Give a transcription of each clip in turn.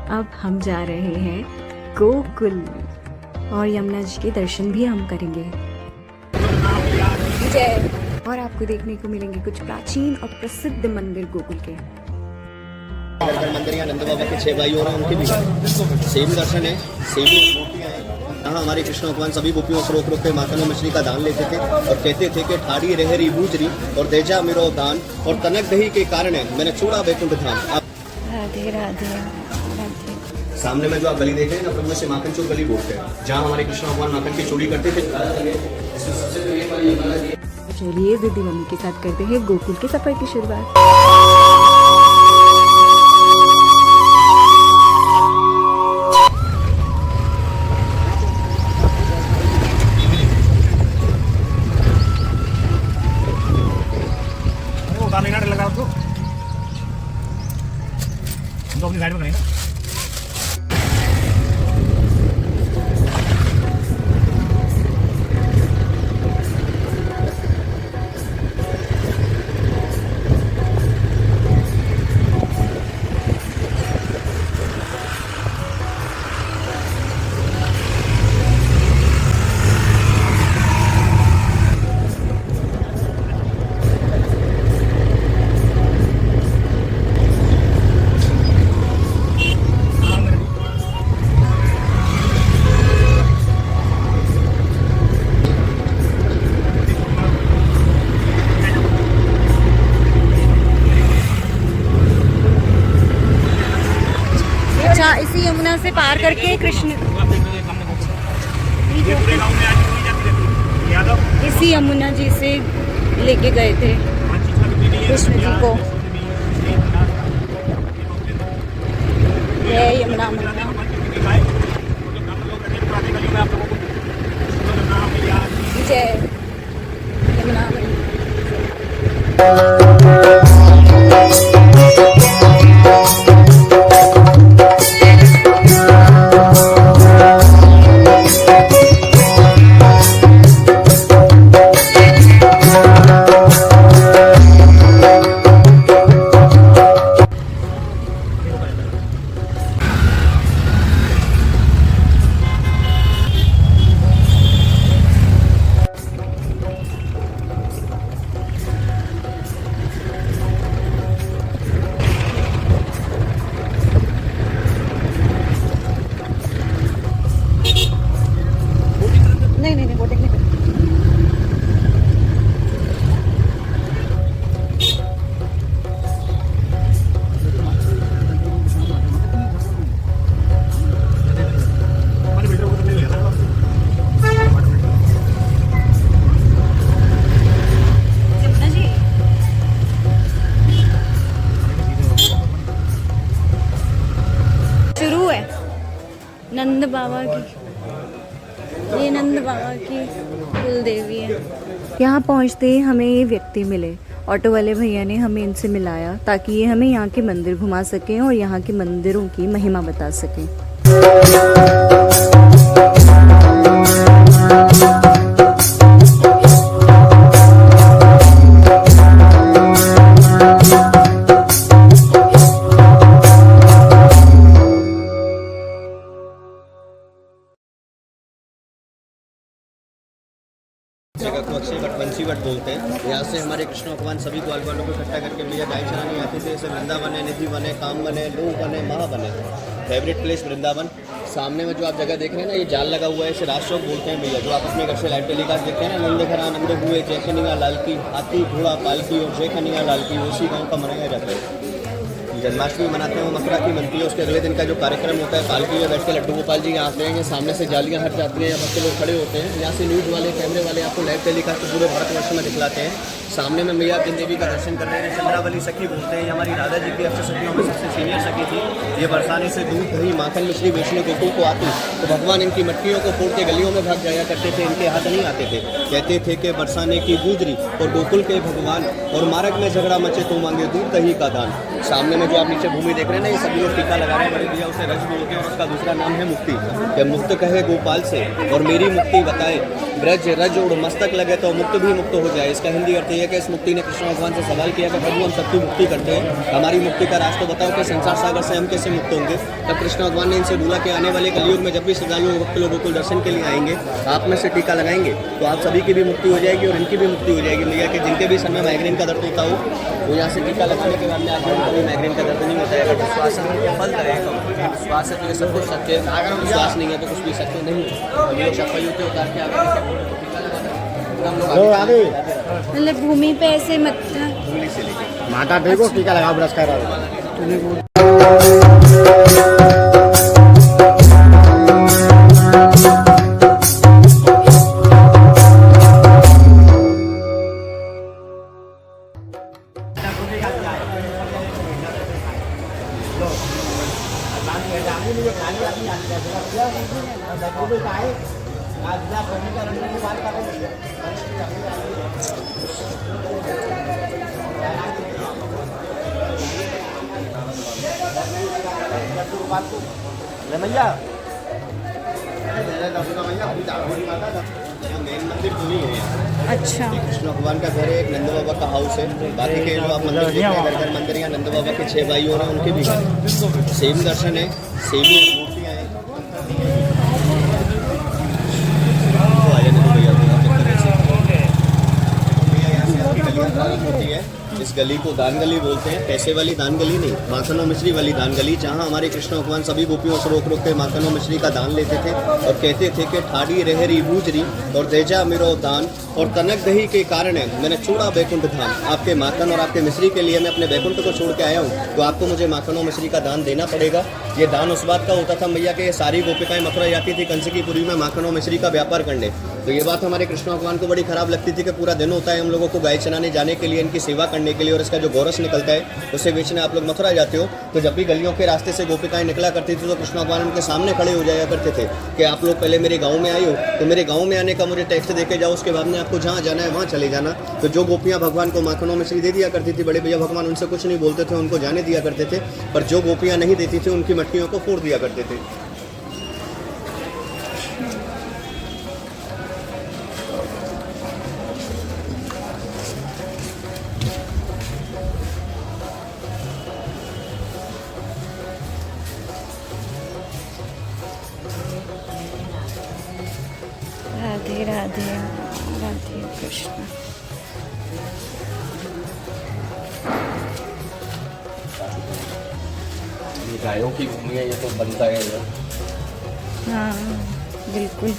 अब हम जा रहे हैं गोकुल और यमुना जी के दर्शन भी हम करेंगे। जय। और आपको देखने को मिलेंगे कुछ प्राचीन और प्रसिद्ध मंदिर गोकुल के। मंदिर या नंद बाबा के 6 भाई और उनके भी सेम दर्शन है, सेम मूर्तियां हैं। यहाँ हमारे कृष्ण भगवान सभी गोपियों से रोक रोक के माखन और मछली का दान लेते थे और कहते थे कि ठाड़ी रहरी बूजरी और देजा मेरो दान और तनक दही के कारण मैंने छोड़ा वैकुंठ धाम। राधे राधे राधे। सामने में जो आप गली देख रहे हैं ना, प्रभु से माखन चोर गली बोलते हैं, जहाँ हमारे कृष्ण भगवान माखन की चोरी करते थे। चलिए दीदी मम्मी के साथ करते हैं गोकुल के सफर की शुरुआत। अपनी साइड में करेंगे। इसी यमुना से पार करके कृष्ण इसी यमुना जी से लेके गए थे कृष्ण जी को। ये यमुना जय यमुना। शुरू है नंद बाबा की, ये नंद बाबा की कुल देवी है। यहाँ पहुँचते ही हमें ये व्यक्ति मिले, ऑटो वाले भैया ने हमें इनसे मिलाया ताकि ये हमें यहाँ के मंदिर घुमा सकें और यहाँ के मंदिरों की महिमा बता सकें। जगह को अक्षय वट वंशी वट बोलते हैं। यहाँ से हमारे कृष्ण भगवान सभी ग्वालवालों को इकट्ठा करके भैया गाय चराने आते थे। जैसे वृंदावन है, निधि बने, काम बने, लोग बने, महा बने। Favourite place Vrindavan. सामने में जो आप जगह देख रहे हैं ना, ये जाल लगा हुआ है, इसे राज चौक बोलते हैं भैया। जो आप अपने घर से लाइव टेलीकास्ट देखते हैं ना, नंद घर आनंद हुए, जय कन्हैया लाल की, हाथी घोड़ा पालकी और जय कन्हैया लाल की, उसी गाँव का मनाया जाता है। जन्माष्टमी मनाते हैं, मथुरा की बनती है। उसके अगले दिन का जो कार्यक्रम होता है, पालकी में बैठ के लड्डू गोपाल जी यहाँ आते हैं। सामने से जालियाँ हट जाती हैं, यहाँ पर लोग खड़े होते हैं। यहाँ से न्यूज़ वाले, कैमरे वाले आपको लाइव टेलीकास्ट पूरे भारतवर्ष में दिखलाते हैं। सामने में मैया जिन देवी का दर्शन कर रहे हैं, चंद्रावली सखी बोलते हैं। हमारी राधा जी की अक्षय सखियों में सबसे सीनियर सखी थी। ये बरसाने से दूध दही माखन मिश्री बेचने गोकुल को आती तो भगवान इनकी मटकियों को फोड़ के गलियों में भाग जाया करते थे, इनके हाथ नहीं आते थे। कहते थे कि बरसाने की गुजरी और गोकुल के भगवान और मार्ग में झगड़ा मचे तो मांगे दूध दही का दान। सामने में जो जो आप नीचे भूमि देख रहे हैं ना, ये सभी लोग टीका लगा रहे हैं। बड़े भैया उसे रज बोलते हैं और उसका दूसरा नाम है मुक्ति। कि मुक्त कहे गोपाल से और मेरी मुक्ति बताए, ब्रज रज उड़ मस्तक लगे तो मुक्त भी मुक्त हो जाए। इसका हिंदी अर्थ ये है कि इस मुक्ति ने कृष्ण भगवान से सवाल किया कि प्रभु हम सबकी मुक्ति करते हैं, हमारी मुक्ति का रास्ता बताओ कि संसार सागर से हम कैसे मुक्त होंगे। तब कृष्ण भगवान ने इनसे बोला कि आने वाले कलयुग में जब भी श्रद्धालु भक्त लोगों को दर्शन के लिए आएंगे, आप में से टीका लगाएंगे तो आप सभी की भी मुक्ति हो जाएगी और इनकी भी मुक्ति हो जाएगी। भैया कि जिनके भी समय माइग्रेन का दर्द होता हो वो यहाँ से टीका लगाने के बाद में आपको कभी माइग्रेन का दर्द नहीं होता है। अगर विश्वास है फल रहेगा, विश्वास है तो ये सब कुछ सत्य है, अगर विश्वास नहीं है तो कुछ भी सत्य नहीं है। ये शपथ होते उतार के आगे मतलब भूमि पे ऐसे मत था। माता देखो टीका लगाओ ब्रश कर रहा मेन मंदिर नहीं है। अच्छा, कृष्ण भगवान का घर है, एक नंद बाबा का हाउस है। बाकी के जो आप मंदिर देखते हैं घर घर मंदिर, यहाँ नंद बाबा के 6 भाई हैं, उनके भी घर सेम दर्शन है, सेम ही मूर्तियाँ हैं। तो आ जाने दो भैया, होती है इस गली को दान गली बोलते हैं। पैसे वाली दान गली नहीं, माखन और मिश्री वाली दान गली, जहाँ हमारे कृष्ण भगवान सभी गोपियों से रोक रोक के माखन और मिश्री का दान लेते थे और कहते थे कि ठाड़ी रहरी बूजरी और देजा मेरो दान और तनक दही के कारण मैंने छोड़ा बैकुंठ धाम। आपके माखन और आपके मिश्री के लिए मैं अपने बैकुंठ को छोड़ के आया हूँ, तो आपको मुझे माखन और मिश्री का दान देना पड़ेगा। ये दान उस बात का होता था भैया कि ये सारी गोपिकाएं मथुरा जाती थी कंस की पुरी में माखन और मिश्री का व्यापार करने। तो ये बात हमारे कृष्ण भगवान को बड़ी खराब लगती थी कि पूरा दिन होता है हम लोगों को गाय चराने जाने के लिए, इनकी सेवा करने के लिए, और इसका जो गोरस निकलता है उसे बेचने आप लोग मथुरा जाते हो। तो जब भी गलियों के रास्ते से गोपिकाएं निकला करती थी तो कृष्ण भगवान उनके सामने खड़े हो जाया करते थे कि आप लोग पहले मेरे गाँव में आए हो तो मेरे गाँव में आने का मुझे टैक्स दे के जाओ, उसके बाद में आपको जहाँ जाना है वहाँ चले जाना। तो जो गोपियाँ भगवान को माखनों में मिश्री दे दिया करती थी, बड़े भैया भगवान उनसे कुछ नहीं बोलते थे, उनको जाने दिया करते थे। पर जो गोपियाँ नहीं देती थी उनकी मटकियों को फोड़ दिया करते थे। राधे राधे राधे कृष्ण। गायों की भूमि है, ये तो बनता है इधर। हाँ बिल्कुल।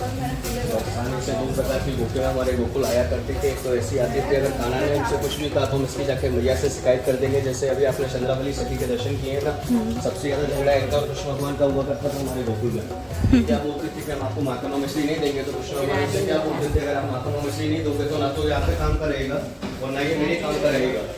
खाने से दूर प्रकार की गोपियाँ हमारे गोकुल आया करती थी। तो ऐसी आती थी अगर खाना ने उनसे कुछ भी कहा तो हम इसकी जाके मैया से शिकायत कर देंगे। जैसे अभी आपने चंद्रावली सखी के दर्शन किए हैं ना, सबसे ज़्यादा झगड़ा इनका और कृष्ण भगवान का हुआ करता था हमारे गोकुल में। क्या बोलती थी कि हम आपको माखन और मिश्री नहीं देंगे, तो कृष्ण भगवान से क्या बोलते थे, अगर आप माखन और मिश्री नहीं दोगे तो ना तो ये आपके काम का रहेगा और ना ये मेरे काम का रहेगा।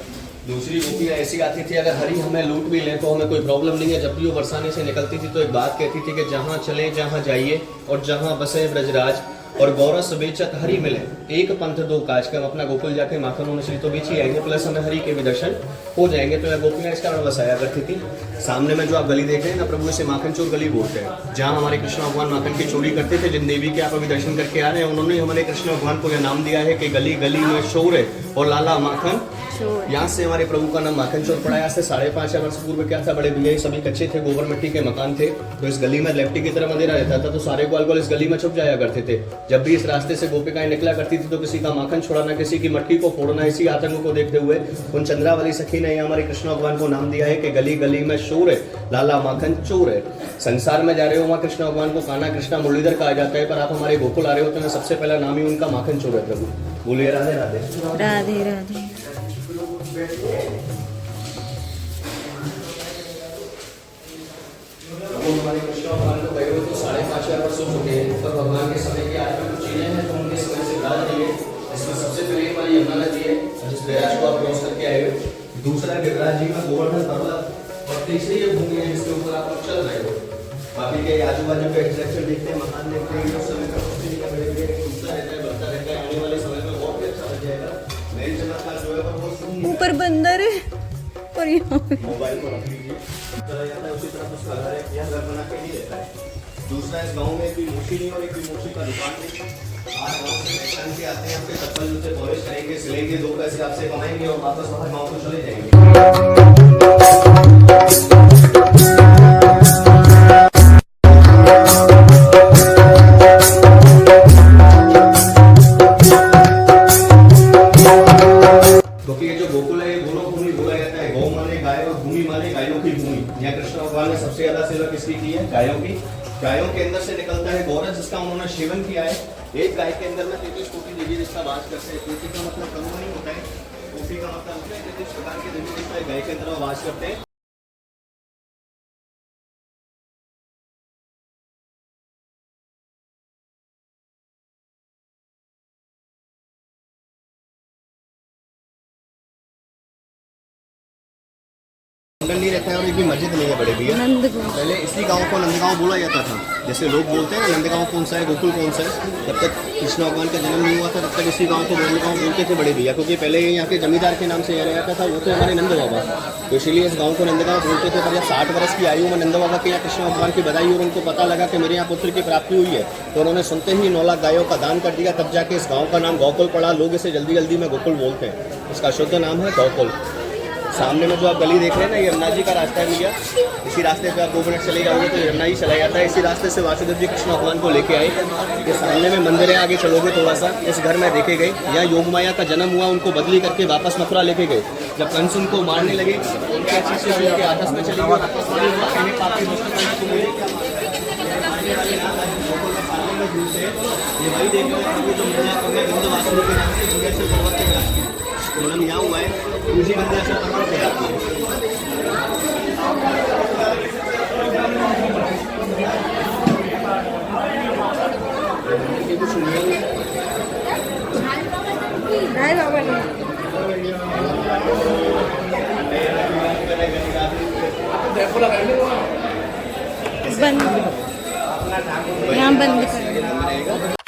दूसरी गोपियाँ ऐसी आती थी अगर हरी हमें लूट भी लें तो हमें कोई प्रॉब्लम नहीं है। जब भी वो बरसाने से निकलती थी तो एक बात कहती थी कि जहाँ चले जहाँ जाइए और जहाँ बसे ब्रजराज और गौरस बेचत हरी मिले, एक पंथ दो काज के हम अपना गोकुल जाके माखन और मिश्री तो बेच ही आएंगे, प्लस हमें हरी के भी दर्शन हो जाएंगे। तो यह गोपियाँ इस कारण बसाया करती थी। सामने में जो आप गली देख रहे हैं ना प्रभु, इसे माखन चोर गली बोलते हैं, जहाँ हमारे कृष्ण भगवान माखन की चोरी करते थे। जिन देवी के आप अभी दर्शन करके आ रहे हैं उन्होंने हमारे कृष्ण भगवान को यह नाम दिया है कि गली गली में शोर है और लाला माखन। यहाँ से हमारे प्रभु का नाम माखन चोर पड़ा है। यहाँ से 5.5 वर्ष पूर्व क्या था, बड़े भैया सभी कच्चे थे, गोबर मिट्टी के मकान थे। तो इस गली में लेफ्टी की तरफ अंधेरा रहता था, तो सारे ग्वाल ग्वाल इस गली में छुप जाया करते थे। जब भी इस रास्ते से गोपिकाएं निकला करती थी तो किसी का माखन छोड़ाना, किसी की मटकी को फोड़ना, इसी आतंक को देखते हुए उन चंद्रावली सखी ने हमारे कृष्ण भगवान को नाम दिया है कि गली गली में शोर है, लाला माखन चोर है। संसार में जा रहे हो वहाँ कृष्ण भगवान को कान्हा कृष्णा मुरलीधर कहा जाता है, पर आप हमारे गोकुल आ रहे हो तो सबसे पहला नाम ही उनका माखन चोर है। प्रभु बोलिए राधे राधे राधे राधे। हमारे कृष्ण भगवान को गए हुए तो 5.5 वर्ष हो चुके हैं, पर भगवान के समय की आज में कुछ चीजें हैं तो उनके समय से राज नहीं है। इसमें सबसे पहले हमारी यमुना नदी है जिस बैराज को आप क्रॉस करके आए हो। दूसरा गिरिराज जी का गोवर्धन पर्वत और तीसरी ये भूमि है जिसके ऊपर आप चल रहे हो। बाकी के आजू बाजू के स्ट्रक्चर देखते हैं, मकान देखते हैं, उस समय का रहता है, बढ़ता रहता है। आने वाले समय में बहुत अच्छा लग जाएगा। मेन चमत्कार जो है वो ऊपर बंदर है और यहाँ पे मोबाइल को रख लीजिए, चला जाता है उसी तरफ उसका घर है, यह घर बना के नहीं रहता है। दूसरा, इस गांव में कोई मूर्ति नहीं और एक कोई मूर्ति का दुकान नहीं। आज गाँव से पहचान के आते हैं, आपके चप्पल जूते पॉलिश करेंगे, सिलेंगे, 2 पैसे आपसे कमाएंगे और वापस बाहर गाँव को चले जाएंगे। क्योंकि ये जो गोकुल है, ये दोनों भूमि बोला जाता है। गौ माने गाय और भूमि माने गायों की भूमि। यहाँ कृष्ण भगवान ने सबसे ज्यादा सेवा किसकी की है? गायों की। गायों के अंदर से निकलता है गौरस, जिसका उन्होंने सेवन किया है। एक गाय के अंदर में 33 कोटि देवी जिसका वास करते हैं। कोटि का मतलब करोड़ नहीं होता है, कोटि का मतलब होता है 33 प्रकार के देवी जिसका गाय के अंदर वास करते हैं। मंडल नहीं रहता है और एक भी मस्जिद नहीं है बड़े भैया। नंदगांव पहले इसी गांव को नंदगांव बोला जाता था। जैसे लोग बोलते हैं ना नंदगांव कौन सा है, गोकुल कौन सा है। जब तक कृष्ण भगवान का जन्म नहीं हुआ था तब तक इसी गांव को नंदगांव बोलते थे बड़े भैया, क्योंकि पहले ये यहाँ के जमींदार के नाम से जाना जाता था, वो तो हमारे नंद बाबा, तो इसीलिए इस गाँव को नंदगांव बोलते थे। पर जब 60 वर्ष की आयु में नंद बाबा के यहाँ कृष्ण भगवान की बधाई और उनको पता लगा कि मेरे यहाँ पुत्र की प्राप्ति हुई है, तो उन्होंने सुनते ही 9 लाख गायों का दान कर दिया। तब जाके इस गाँव का नाम गोकुल पड़ा। लोग इसे जल्दी जल्दी में गोकुल बोलते हैं, इसका शुद्ध नाम है गोकुल। सामने में जो आप गली देख रहे हैं ना, ये यमुना जी का रास्ता है भैया। इसी रास्ते पे आप 2 मिनट चले जाओगे तो यमुना जी चला जाता है। इसी रास्ते से वासुदेव जी कृष्ण भगवान को लेके आए। ये सामने में मंदिर है, आगे चलोगे थोड़ा सा, इस घर में देखे गए। यहाँ योग माया का जन्म हुआ, उनको बदली करके वापस मथुरा लेके गए। जब कंस उनको मारने लगे, उनके अच्छी से उनके आपस में चली गई। ये वही देख रहे हैं जो विंध्यवासिनी के नाम से विंध्याचल पर्वत के नाम से जन्म यहाँ हुआ है, उसी विंध्याचल पर्वत पे जाती है। ये कुछ नियम राय बाबा ने बंद, यहाँ बंद कर